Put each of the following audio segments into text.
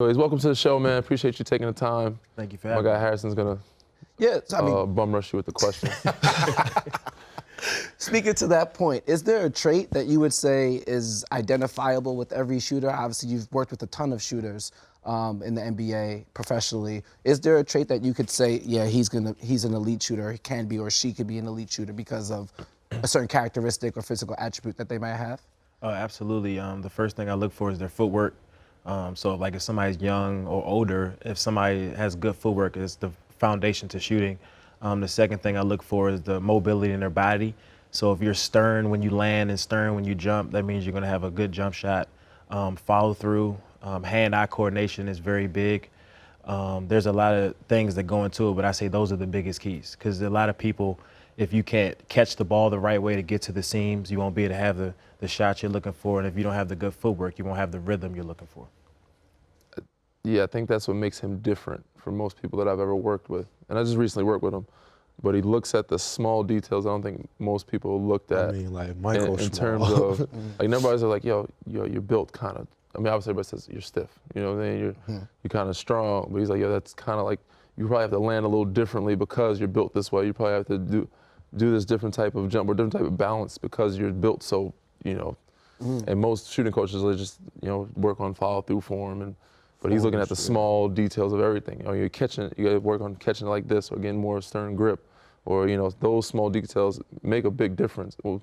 Anyways, welcome to the show, man. Appreciate you taking the time. Thank you for having me. My guy me. Harrison's gonna bum rush you with the questions. Speaking to that point, is there a trait that you would say is identifiable with every shooter? Obviously, you've worked with a ton of shooters in the NBA professionally. Is there a trait that you could say, yeah, he's an elite shooter, he can be, or she could be an elite shooter because of a certain characteristic or physical attribute that they might have? Absolutely. The first thing I look for is their footwork. So like if somebody's young or older, if somebody has good footwork, it's the foundation to shooting. The second thing I look for is the mobility in their body. So if you're stern when you land and stern when you jump, that means you're going to have a good jump shot. Follow through, hand-eye coordination is very big. There's a lot of things that go into it, but I say those are the biggest keys because a lot of people, if you can't catch the ball the right way to get to the seams, you won't be able to have the shot you're looking for. And if you don't have the good footwork, you won't have the rhythm you're looking for. Yeah, I think that's what makes him different from most people that I've ever worked with. And I just recently worked with him. But he looks at the small details I don't think most people looked at. I mean, like micro in terms of, like, everybody's like, yo, you're built kind of. I mean, obviously everybody says you're stiff. You know what I mean? You're kind of strong. But he's like, yo, that's kind of like, you probably have to land a little differently because you're built this way. You probably have to do this different type of jump or different type of balance because you're built so, you know. And most shooting coaches will just, work on follow through form. But he's looking at the small details of everything. You're catching, you got to work on catching it like this or getting more stern grip. Or, those small details make a big difference. Well,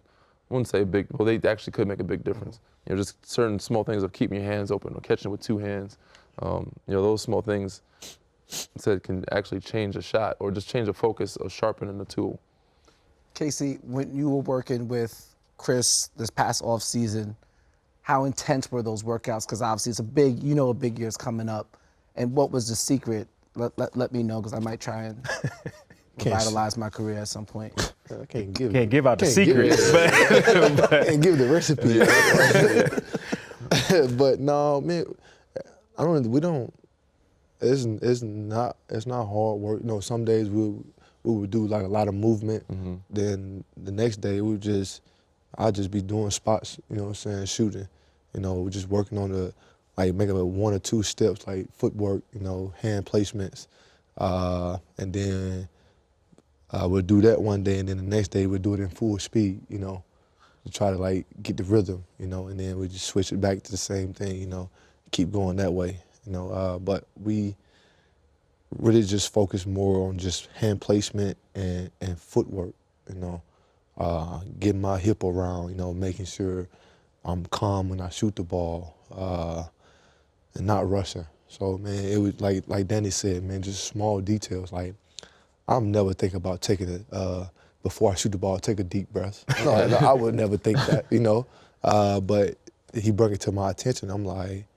I wouldn't say big, well, they actually could make a big difference. Just certain small things of keeping your hands open or catching it with two hands. Those small things can actually change a shot or just change the focus of sharpening the tool. Casey, when you were working with Chris this past off season, how intense were those workouts? Because obviously it's a big year's coming up. And what was the secret? Let me know, because I might try and revitalize my career at some point. I can't give out the secrets. Can't give the recipe. But no, man, it's not hard work. Some days we would do like a lot of movement. Then the next day I'd just be doing spots, shooting. We're just working on making one or two steps, like footwork, hand placements. And then we'll do that one day, and then the next day we'll do it in full speed, to try to get the rhythm, and then we just switch it back to the same thing, keep going that way, But we really just focus more on just hand placement and footwork, getting my hip around, making sure I'm calm when I shoot the ball, and not rushing. So, man, it was like Danny said, man, just small details. I'm never thinking about taking it, before I shoot the ball, take a deep breath. No, I would never think that, But he brought it to my attention. I'm like,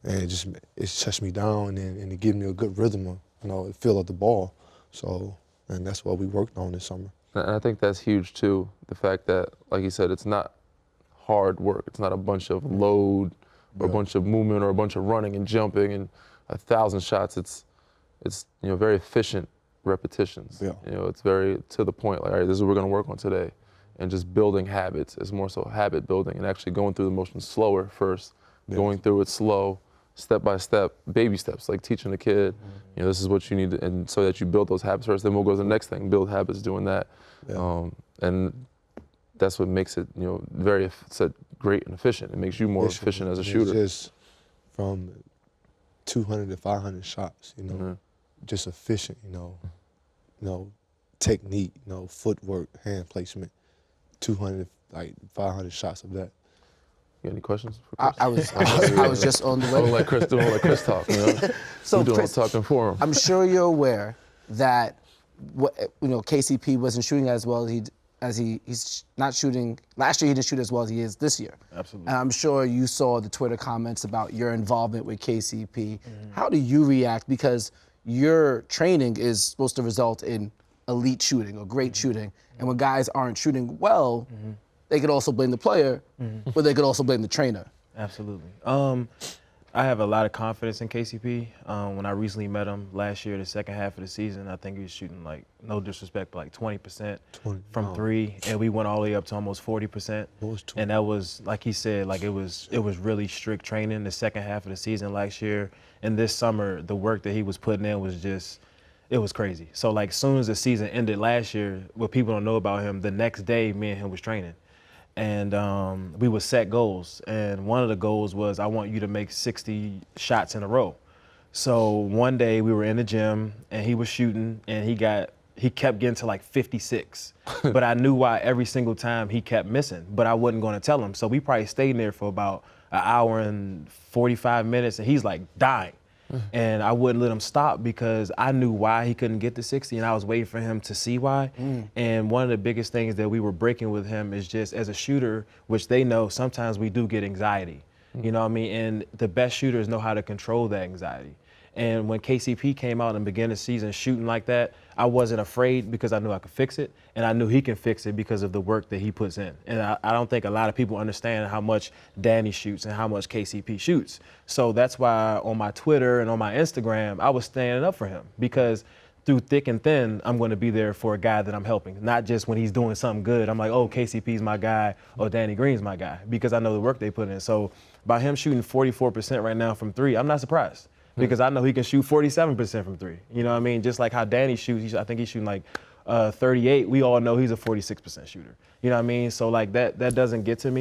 man, it shuts me down and it gives me a good rhythm, the feel of the ball. So, and that's what we worked on this summer. And I think that's huge too, the fact that, like you said, it's not hard work. It's not a bunch of load or a bunch of movement or a bunch of running and jumping and 1,000 shots. It's very efficient repetitions. Yeah. It's very to the point, like, all right, this is what we're gonna work on today. And just building habits is more so habit building and actually going through the motion slower first, going through it slow, step by step, baby steps, like teaching a kid, this is what you need to, and so that you build those habits first, then we'll go to the next thing, build habits doing that. Yeah. And that's what makes it, very great and efficient. It makes you more efficient as a shooter. Just from 200 to 500 shots, just efficient, technique, footwork, hand placement, 200, 500 shots of that. You got any questions for Chris? I was just on the way. Don't let Chris talk, So we're doing Chris, talking for him. I'm sure you're aware that KCP wasn't shooting as well as he's not shooting. Last year he didn't shoot as well as he is this year. Absolutely. And I'm sure you saw the Twitter comments about your involvement with KCP. How do you react? Because your training is supposed to result in elite shooting or great shooting. And when guys aren't shooting well, they could also blame the player, but they could also blame the trainer. Absolutely. I have a lot of confidence in KCP. When I recently met him last year, the second half of the season, I think he was shooting, like, no disrespect, but like 20% from three, and we went all the way up to almost 40%. And that was, like he said, like it was really strict training the second half of the season last year. And this summer, the work that he was putting in was just, it was crazy. So like, as soon as the season ended last year, what people don't know about him, the next day, me and him was training. And we would set goals. And one of the goals was, I want you to make 60 shots in a row. So one day we were in the gym and he was shooting and he kept getting to like 56. But I knew why every single time he kept missing, but I wasn't going to tell him. So we probably stayed there for about an hour and 45 minutes and he's like dying. And I wouldn't let him stop because I knew why he couldn't get to 60 and I was waiting for him to see why. And one of the biggest things that we were breaking with him is just, as a shooter, which they know, sometimes we do get anxiety. You know what I mean? And the best shooters know how to control that anxiety. And when KCP came out and began the season shooting like that, I wasn't afraid because I knew I could fix it, and I knew he can fix it because of the work that he puts in. And I don't think a lot of people understand how much Danny shoots and how much KCP shoots. So that's why on my Twitter and on my Instagram, I was standing up for him because through thick and thin, I'm going to be there for a guy that I'm helping, not just when he's doing something good. I'm like, oh, KCP's my guy or Danny Green's my guy because I know the work they put in. So by him shooting 44% right now from three, I'm not surprised. Because I know he can shoot 47% from three. You know what I mean? Just like how Danny shoots, I think he's shooting like 38. We all know he's a 46% shooter. You know what I mean? So like that doesn't get to me.